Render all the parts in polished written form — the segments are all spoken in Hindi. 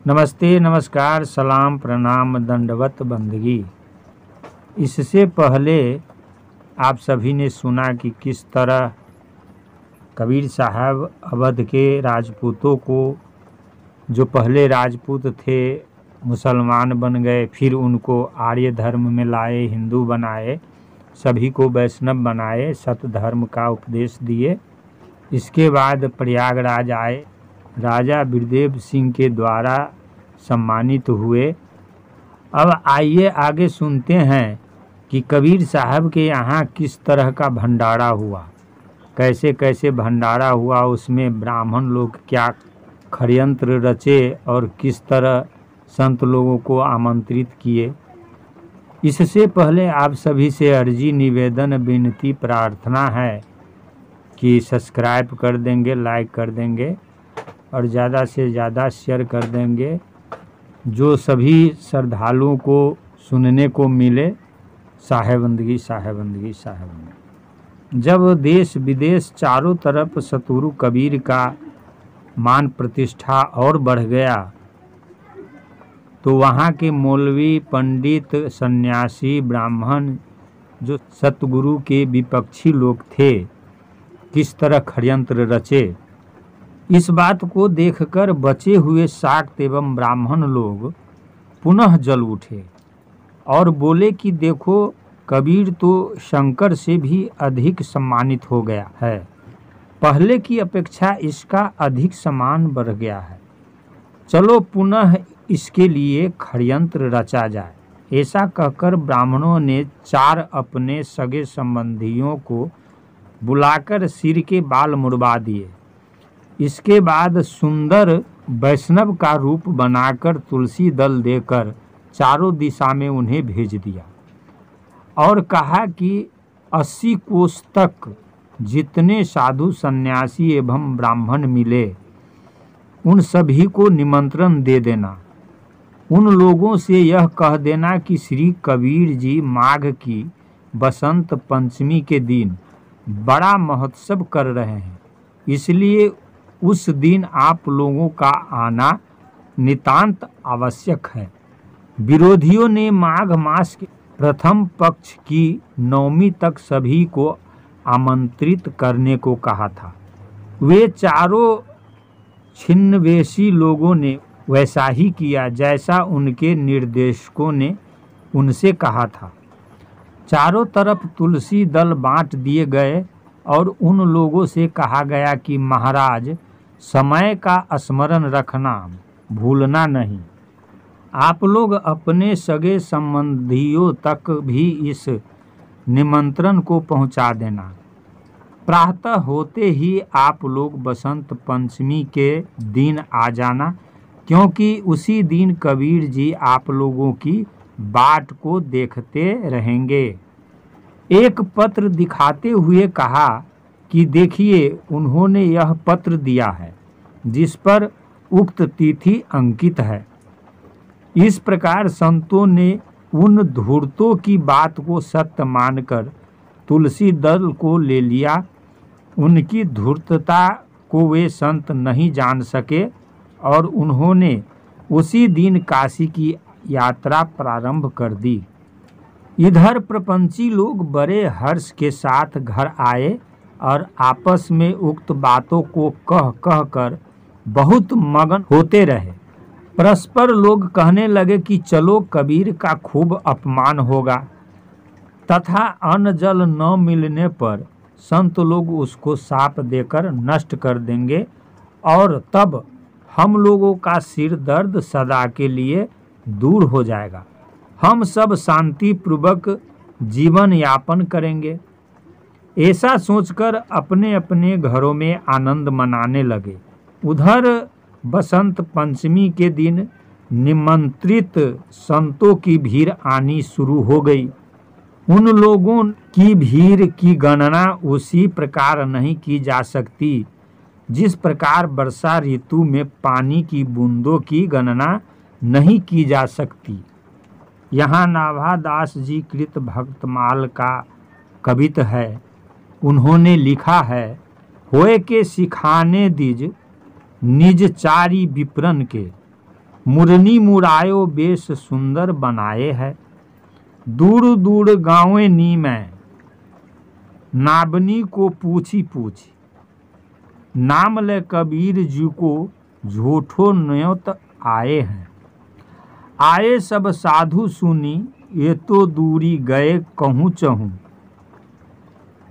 नमस्ते, नमस्कार, सलाम, प्रणाम, दंडवत बंदगी। इससे पहले आप सभी ने सुना कि किस तरह कबीर साहब अवध के राजपूतों को, जो पहले राजपूत थे मुसलमान बन गए, फिर उनको आर्य धर्म में लाए, हिंदू बनाए, सभी को वैष्णव बनाए, सत धर्म का उपदेश दिए। इसके बाद प्रयागराज आए, राजा बिरदेव सिंह के द्वारा सम्मानित हुए। अब आइए आगे सुनते हैं कि कबीर साहब के यहाँ किस तरह का भंडारा हुआ, कैसे कैसे भंडारा हुआ, उसमें ब्राह्मण लोग क्या षड्यंत्र रचे और किस तरह संत लोगों को आमंत्रित किए। इससे पहले आप सभी से अर्जी, निवेदन, विनती, प्रार्थना है कि सब्सक्राइब कर देंगे, लाइक कर देंगे और ज़्यादा से ज़्यादा शेयर कर देंगे, जो सभी श्रद्धालुओं को सुनने को मिले। साहेबंदगी, साहेबंदगी, साहेबंदगी। जब देश विदेश चारों तरफ सतगुरु कबीर का मान प्रतिष्ठा और बढ़ गया, तो वहाँ के मौलवी, पंडित, सन्यासी, ब्राह्मण, जो सतगुरु के विपक्षी लोग थे, किस तरह षड्यंत्र रचे। इस बात को देखकर बचे हुए शाक्त एवं ब्राह्मण लोग पुनः जल उठे और बोले कि देखो, कबीर तो शंकर से भी अधिक सम्मानित हो गया है, पहले की अपेक्षा इसका अधिक सम्मान बढ़ गया है, चलो पुनः इसके लिए षड्यंत्र रचा जाए। ऐसा कहकर ब्राह्मणों ने 4 अपने सगे संबंधियों को बुलाकर सिर के बाल मुड़वा दिए। इसके बाद सुंदर वैष्णव का रूप बनाकर तुलसी दल देकर चारों दिशा में उन्हें भेज दिया और कहा कि 80 कोस तक जितने साधु, सन्यासी एवं ब्राह्मण मिले, उन सभी को निमंत्रण दे देना। उन लोगों से यह कह देना कि श्री कबीर जी माघ की बसंत पंचमी के दिन बड़ा महोत्सव कर रहे हैं, इसलिए उस दिन आप लोगों का आना नितांत आवश्यक है। विरोधियों ने माघ मास के प्रथम पक्ष की 9वीं तक सभी को आमंत्रित करने को कहा था। वे चारों छिन्नवेशी लोगों ने वैसा ही किया जैसा उनके निर्देशकों ने उनसे कहा था। चारों तरफ तुलसी दल बांट दिए गए और उन लोगों से कहा गया कि महाराज, समय का स्मरण रखना, भूलना नहीं। आप लोग अपने सगे संबंधियों तक भी इस निमंत्रण को पहुंचा देना। प्रातः होते ही आप लोग बसंत पंचमी के दिन आ जाना, क्योंकि उसी दिन कबीर जी आप लोगों की बाट को देखते रहेंगे। एक पत्र दिखाते हुए कहा कि देखिए, उन्होंने यह पत्र दिया है जिस पर उक्त तिथि अंकित है। इस प्रकार संतों ने उन धूर्तों की बात को सत्य मानकर तुलसी दल को ले लिया। उनकी धूर्तता को वे संत नहीं जान सके और उन्होंने उसी दिन काशी की यात्रा प्रारंभ कर दी। इधर प्रपंची लोग बड़े हर्ष के साथ घर आए और आपस में उक्त बातों को कह कह कर बहुत मगन होते रहे। परस्पर लोग कहने लगे कि चलो, कबीर का खूब अपमान होगा तथा अन्न जल न मिलने पर संत लोग उसको शाप देकर नष्ट कर देंगे और तब हम लोगों का सिर दर्द सदा के लिए दूर हो जाएगा। हम सब शांति पूर्वक जीवन यापन करेंगे। ऐसा सोचकर अपने अपने घरों में आनंद मनाने लगे। उधर बसंत पंचमी के दिन निमंत्रित संतों की भीड़ आनी शुरू हो गई। उन लोगों की भीड़ की गणना उसी प्रकार नहीं की जा सकती जिस प्रकार वर्षा ऋतु में पानी की बूंदों की गणना नहीं की जा सकती। यहाँ नाभादास जी कृत भक्तमाल का कवित है। उन्होंने लिखा है, होए के सिखाने दिज निज चारी विप्रन के, मुरनी मुरायो बेश सुंदर बनाए है। दूर दूर गाँवें नी में नाबनी को पूछी पूछी। नाम ले कबीर जी को झूठो न्योत आए हैं। आए सब साधु सुनी ये तो दूरी गए कहूँ चहूँ।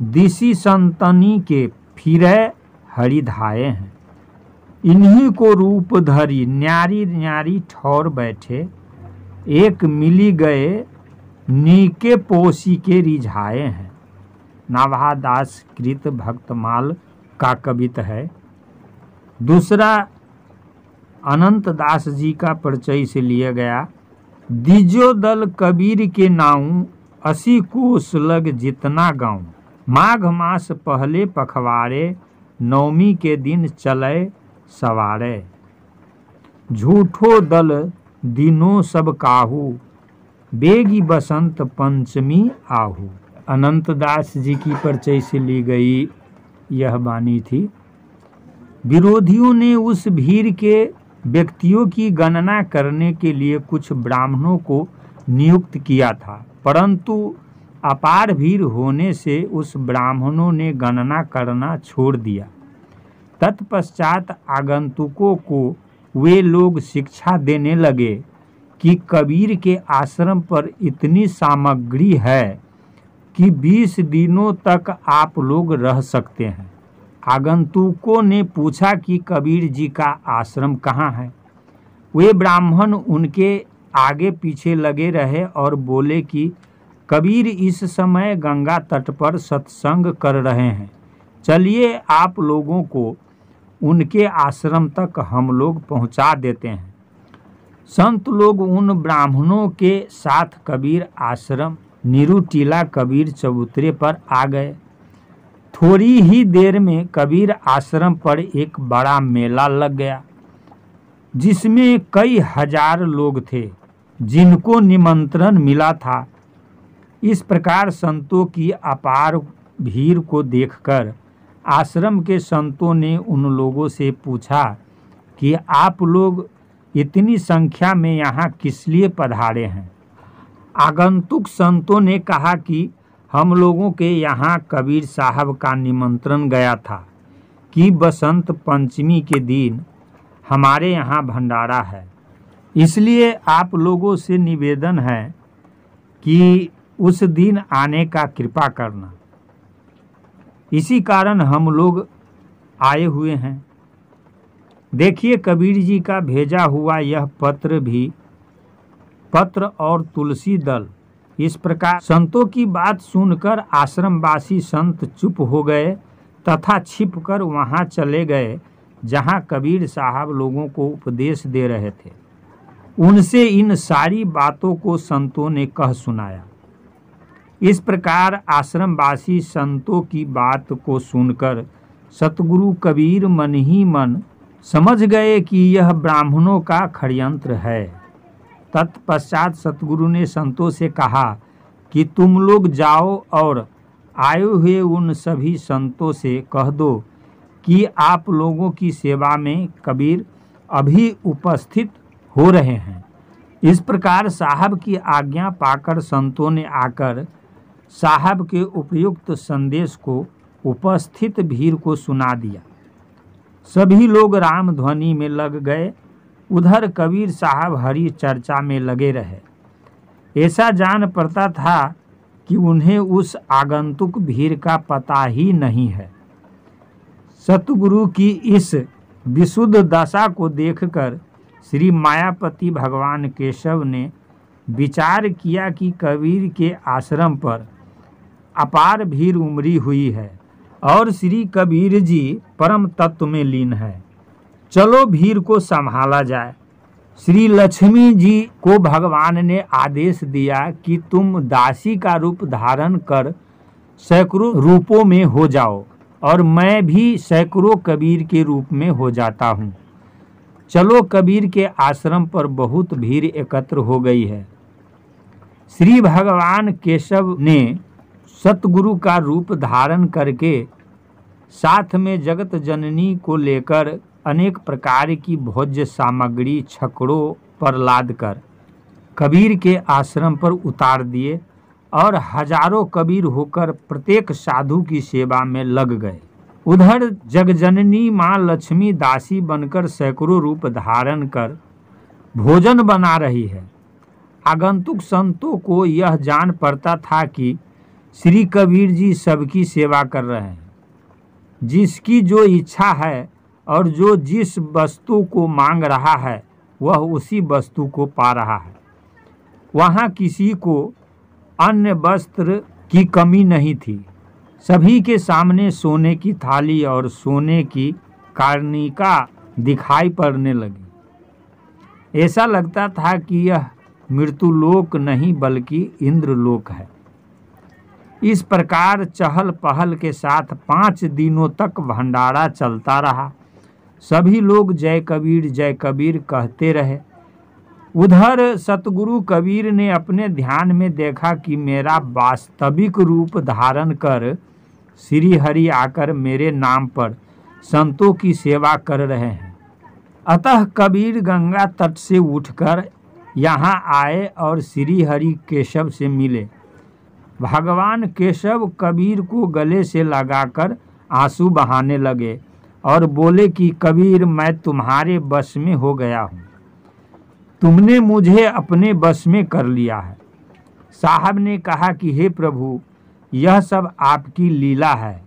दिशी संतनी के फिरे हरिधाए हैं। इन्हीं को रूप धरी न्यारी न्यारी ठौर बैठे। एक मिली गए नीके पोसी के रिझाए हैं। नाभादास कृत भक्तमाल का कवित है। दूसरा अनंत दास जी का परिचय से लिया गया। दीजो दल कबीर के नाऊ 80 कोस लग जितना गाँव। माघ मास पहले पखवाड़े नवमी के दिन चले सवारे। झूठो दल दिनों सब काहू बेगी बसंत पंचमी आहू। अनंत दास जी की परिचय से ली गई यह वाणी थी। विरोधियों ने उस भीड़ के व्यक्तियों की गणना करने के लिए कुछ ब्राह्मणों को नियुक्त किया था, परंतु अपार भीड़ होने से उस ब्राह्मणों ने गणना करना छोड़ दिया। तत्पश्चात आगंतुकों को वे लोग शिक्षा देने लगे कि कबीर के आश्रम पर इतनी सामग्री है कि 20 दिनों तक आप लोग रह सकते हैं। आगंतुकों ने पूछा कि कबीर जी का आश्रम कहाँ है। वे ब्राह्मण उनके आगे पीछे लगे रहे और बोले कि कबीर इस समय गंगा तट पर सत्संग कर रहे हैं। चलिए आप लोगों को उनके आश्रम तक हम लोग पहुंचा देते हैं। संत लोग उन ब्राह्मणों के साथ कबीर आश्रम निरुटीला कबीर चबूतरे पर आ गए। थोड़ी ही देर में कबीर आश्रम पर एक बड़ा मेला लग गया, जिसमें कई हजार लोग थे जिनको निमंत्रण मिला था। इस प्रकार संतों की अपार भीड़ को देखकर आश्रम के संतों ने उन लोगों से पूछा कि आप लोग इतनी संख्या में यहाँ किस लिए पधारे हैं। आगंतुक संतों ने कहा कि हम लोगों के यहाँ कबीर साहब का निमंत्रण गया था कि बसंत पंचमी के दिन हमारे यहाँ भंडारा है, इसलिए आप लोगों से निवेदन है कि उस दिन आने का कृपा करना। इसी कारण हम लोग आए हुए हैं। देखिए कबीर जी का भेजा हुआ यह पत्र और तुलसी दल। इस प्रकार संतों की बात सुनकर आश्रमवासी संत चुप हो गए तथा छिपकर वहां चले गए जहां कबीर साहब लोगों को उपदेश दे रहे थे। उनसे इन सारी बातों को संतों ने कह सुनाया। इस प्रकार आश्रमवासी संतों की बात को सुनकर सतगुरु कबीर मन ही मन समझ गए कि यह ब्राह्मणों का षड्यंत्र है। तत्पश्चात सतगुरु ने संतों से कहा कि तुम लोग जाओ और आए हुए उन सभी संतों से कह दो कि आप लोगों की सेवा में कबीर अभी उपस्थित हो रहे हैं। इस प्रकार साहब की आज्ञा पाकर संतों ने आकर साहब के उपयुक्त संदेश को उपस्थित भीड़ को सुना दिया। सभी लोग राम ध्वनि में लग गए। उधर कबीर साहब हरि चर्चा में लगे रहे। ऐसा जान पड़ता था कि उन्हें उस आगंतुक भीड़ का पता ही नहीं है। सतगुरु की इस विशुद्ध दशा को देखकर श्री मायापति भगवान केशव ने विचार किया कि कबीर के आश्रम पर अपार भीड़ उमड़ी हुई है और श्री कबीर जी परम तत्व में लीन है। चलो भीड़ को संभाला जाए। श्री लक्ष्मी जी को भगवान ने आदेश दिया कि तुम दासी का रूप धारण कर सैकड़ों रूपों में हो जाओ और मैं भी सैकड़ों कबीर के रूप में हो जाता हूँ। चलो कबीर के आश्रम पर बहुत भीड़ एकत्र हो गई है। श्री भगवान केशव ने सतगुरु का रूप धारण करके साथ में जगत जननी को लेकर अनेक प्रकार की भोज्य सामग्री छकड़ों पर लाद कर कबीर के आश्रम पर उतार दिए और हजारों कबीर होकर प्रत्येक साधु की सेवा में लग गए। उधर जगजननी माँ लक्ष्मी दासी बनकर सैकड़ों रूप धारण कर भोजन बना रही है। आगंतुक संतों को यह जान पड़ता था कि श्री कबीर जी सबकी सेवा कर रहे हैं। जिसकी जो इच्छा है और जो जिस वस्तु को मांग रहा है वह उसी वस्तु को पा रहा है। वहाँ किसी को अन्य वस्त्र की कमी नहीं थी। सभी के सामने सोने की थाली और सोने की कार्निका दिखाई पड़ने लगी। ऐसा लगता था कि यह मृत्युलोक नहीं बल्कि इंद्रलोक है। इस प्रकार चहल पहल के साथ 5 दिनों तक भंडारा चलता रहा। सभी लोग जय कबीर कहते रहे। उधर सतगुरु कबीर ने अपने ध्यान में देखा कि मेरा वास्तविक रूप धारण कर श्री हरि आकर मेरे नाम पर संतों की सेवा कर रहे हैं। अतः कबीर गंगा तट से उठकर यहाँ आए और श्री हरि केशव से मिले। भगवान केशव कबीर को गले से लगाकर आंसू बहाने लगे और बोले कि कबीर, मैं तुम्हारे बस में हो गया हूँ। तुमने मुझे अपने बस में कर लिया है। साहब ने कहा कि हे प्रभु, यह सब आपकी लीला है।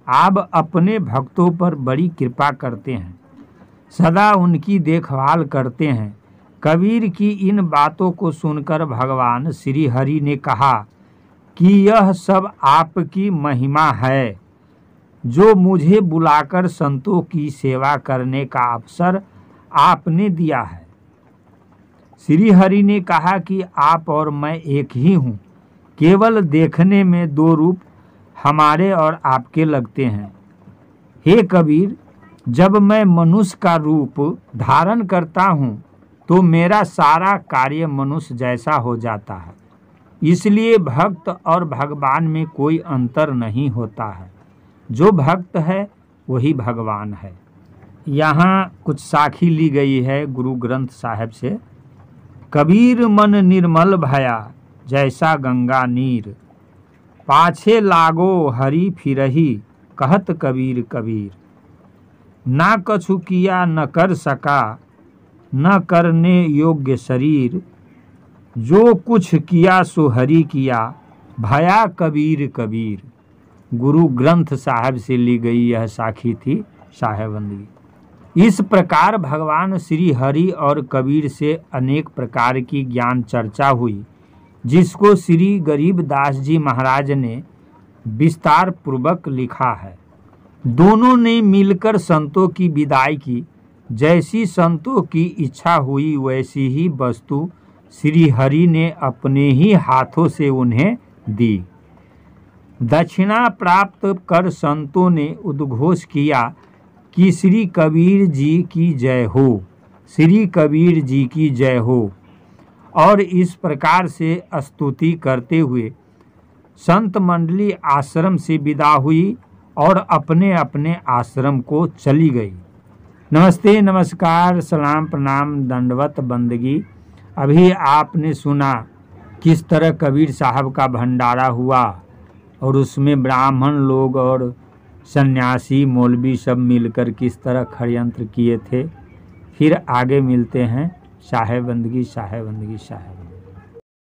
आप अपने भक्तों पर बड़ी कृपा करते हैं, सदा उनकी देखभाल करते हैं। कबीर की इन बातों को सुनकर भगवान श्री हरि ने कहा कि यह सब आपकी महिमा है, जो मुझे बुलाकर संतों की सेवा करने का अवसर आपने दिया है। श्री हरि ने कहा कि आप और मैं एक ही हूँ, केवल देखने में 2 रूप हमारे और आपके लगते हैं। हे कबीर, जब मैं मनुष्य का रूप धारण करता हूँ तो मेरा सारा कार्य मनुष्य जैसा हो जाता है। इसलिए भक्त और भगवान में कोई अंतर नहीं होता है। जो भक्त है वही भगवान है। यहाँ कुछ साखी ली गई है गुरु ग्रंथ साहिब से। कबीर मन निर्मल भया जैसा गंगा नीर, पाछे लागो हरि फिरही कहत कबीर कबीर। ना कछु किया न कर सका, न करने योग्य शरीर, जो कुछ किया सो हरि किया भया कबीर कबीर। गुरु ग्रंथ साहिब से ली गई यह साखी थी साहेबंदगी। इस प्रकार भगवान श्री हरि और कबीर से अनेक प्रकार की ज्ञान चर्चा हुई, जिसको श्री गरीबदास जी महाराज ने विस्तार पूर्वक लिखा है। दोनों ने मिलकर संतों की विदाई की। जैसी संतों की इच्छा हुई वैसी ही वस्तु श्री हरि ने अपने ही हाथों से उन्हें दी। दक्षिणा प्राप्त कर संतों ने उद्घोष किया कि श्री कबीर जी की जय हो, श्री कबीर जी की जय हो। और इस प्रकार से स्तुति करते हुए संत मंडली आश्रम से विदा हुई और अपने अपने आश्रम को चली गई। नमस्ते, नमस्कार, सलाम, प्रणाम, दंडवत, बंदगी। अभी आपने सुना किस तरह कबीर साहब का भंडारा हुआ और उसमें ब्राह्मण लोग और सन्यासी मौलवी सब मिलकर किस तरह षड्यंत्र किए थे। फिर आगे मिलते हैं। साहेबंदगी, साहेबंदगी, साहेबंदगी।